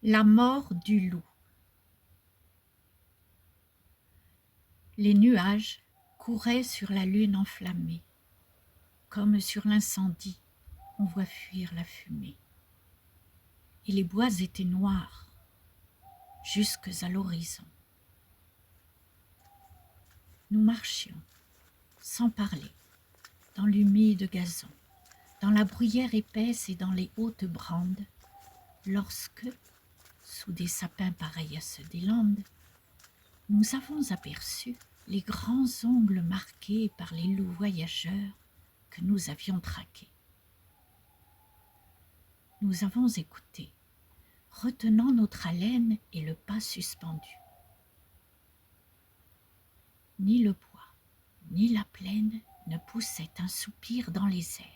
La mort du loup. Les nuages couraient sur la lune enflammée. Comme sur l'incendie, on voit fuir la fumée. Et les bois étaient noirs, jusques à l'horizon. Nous marchions, sans parler, dans l'humide gazon, dans la bruyère épaisse et dans les hautes brandes, lorsque, sous des sapins pareils à ceux des Landes, nous avons aperçu les grands ongles marqués par les loups voyageurs que nous avions traqués. Nous avons écouté, retenant notre haleine et le pas suspendu. Ni le bois, ni la plaine ne poussaient un soupir dans les airs.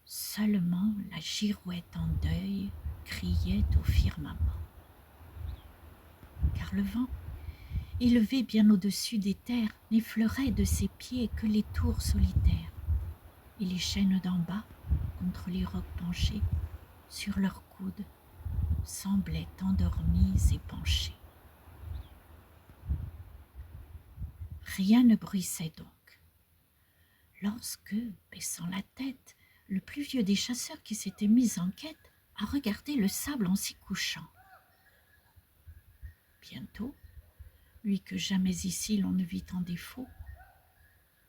Seulement la girouette en deuil criait au firmament. Car le vent, élevé bien au-dessus des terres, n'effleurait de ses pieds que les tours solitaires, et les chênes d'en bas, contre les rocs penchés, sur leurs coudes, semblaient endormis et penchés. Rien ne bruissait donc. Lorsque, baissant la tête, le plus vieux des chasseurs qui s'était mis en quête a regardé le sable en s'y couchant. Bientôt, lui que jamais ici l'on ne vit en défaut,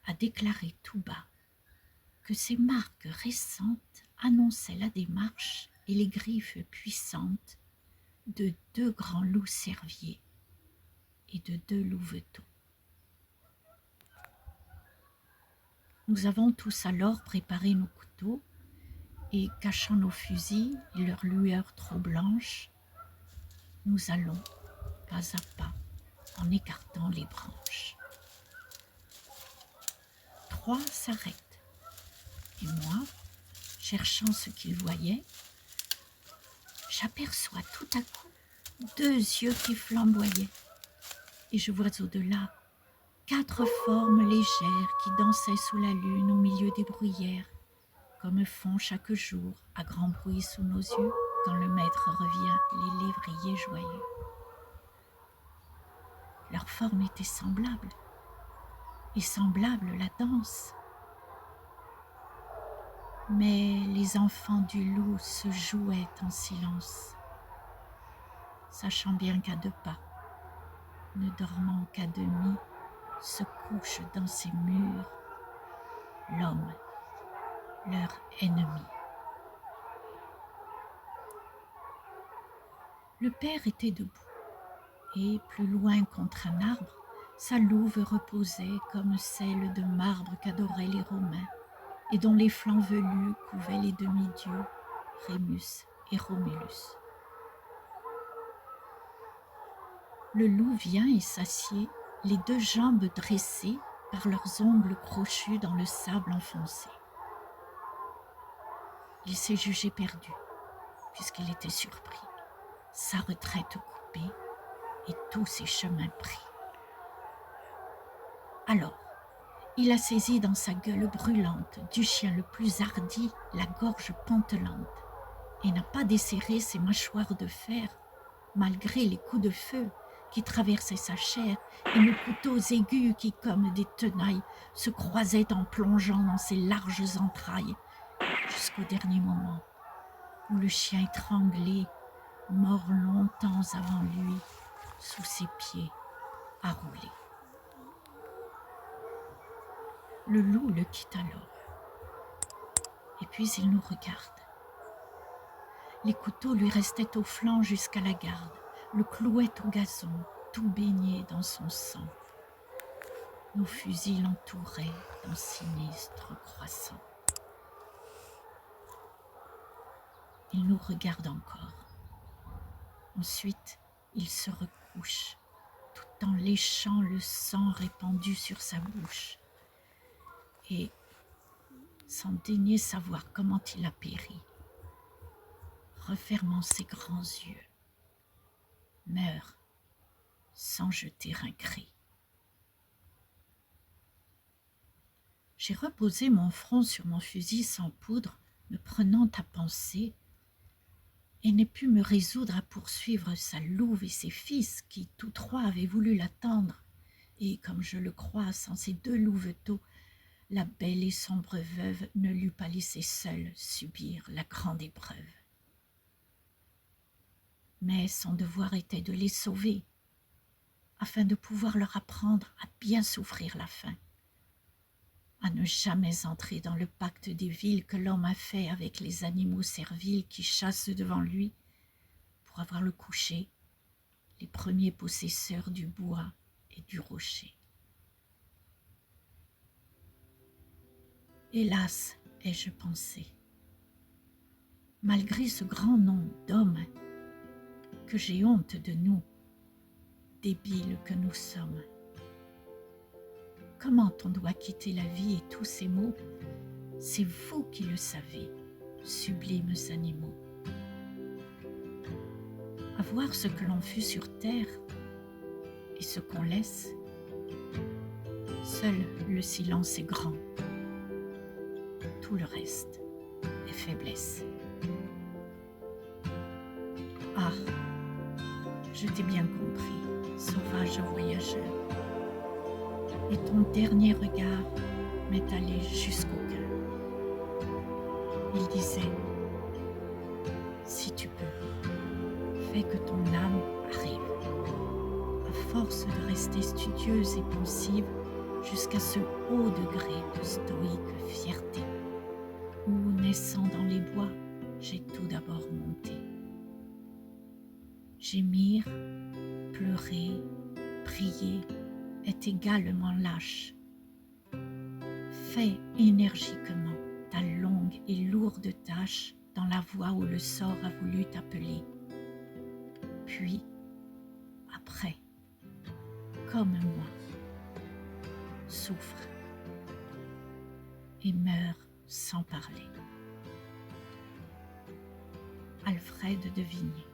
a déclaré tout bas que ces marques récentes annonçaient la démarche et les griffes puissantes de 2 grands loups cerviers et de 2 louveteaux. Nous avons tous alors préparé nos couteaux et, cachant nos fusils et leurs lueurs trop blanches, nous allons, pas à pas, en écartant les branches. 3 s'arrêtent, et moi, cherchant ce qu'ils voyaient, j'aperçois tout à coup 2 yeux qui flamboyaient, et je vois au-delà 4 formes légères qui dansaient sous la lune au milieu des bruyères, comme font chaque jour, à grand bruit sous nos yeux, quand le maître revient, les lévriers joyeux. Leur forme était semblable, et semblable la danse. Mais les enfants du loup se jouaient en silence, sachant bien qu'à 2 pas, ne dormant qu'à demi, se couche dans ces murs l'homme, leur ennemi. Le père était debout, et plus loin contre un arbre, sa louve reposait comme celle de marbre qu'adoraient les Romains, et dont les flancs velus couvaient les demi-dieux Rémus et Romulus. Le loup vient et s'assied, les 2 jambes dressées par leurs ongles crochus dans le sable enfoncé. Il s'est jugé perdu, puisqu'il était surpris, sa retraite coupée et tous ses chemins pris. Alors, il a saisi dans sa gueule brûlante du chien le plus hardi la gorge pantelante, et n'a pas desserré ses mâchoires de fer, malgré les coups de feu qui traversaient sa chair et nos couteaux aigus qui, comme des tenailles, se croisaient en plongeant dans ses larges entrailles, jusqu'au dernier moment où le chien étranglé, mort longtemps avant lui, sous ses pieds, a roulé. Le loup le quitte alors, et puis il nous regarde. Les couteaux lui restaient au flanc jusqu'à la garde, le clouaient au gazon, tout baigné dans son sang. Nos fusils l'entouraient d'un sinistre croissant. Il nous regarde encore. Ensuite, il se recouche, tout en léchant le sang répandu sur sa bouche, et, sans daigner savoir comment il a péri, refermant ses grands yeux, meurt sans jeter un cri. J'ai reposé mon front sur mon fusil sans poudre, me prenant à penser et ne put me résoudre à poursuivre sa louve et ses fils, qui tous trois avaient voulu l'attendre, et, comme je le crois, sans ces deux louveteaux, la belle et sombre veuve ne l'eût pas laissé seule subir la grande épreuve. Mais son devoir était de les sauver, afin de pouvoir leur apprendre à bien souffrir la faim, à ne jamais entrer dans le pacte des villes que l'homme a fait avec les animaux serviles qui chassent devant lui, pour avoir le coucher, les premiers possesseurs du bois et du rocher. Hélas, ai-je pensé, malgré ce grand nombre d'hommes, que j'ai honte de nous, débiles que nous sommes. Comment on doit quitter la vie et tous ces maux, c'est vous qui le savez, sublimes animaux. À voir ce que l'on fut sur terre et ce qu'on laisse, seul le silence est grand. Tout le reste est faiblesse. Ah, je t'ai bien compris, sauvage voyageur, et ton dernier regard m'est allé jusqu'au cœur. Il disait, si tu peux, fais que ton âme arrive, à force de rester studieuse et pensive, jusqu'à ce haut degré de stoïque fierté, où, naissant dans les bois, j'ai tout d'abord monté. Gémir, pleurer, prier est également lâche. Fais énergiquement ta longue et lourde tâche dans la voie où le sort a voulu t'appeler. Puis, après, comme moi, souffre et meurs sans parler. Alfred de Vigny.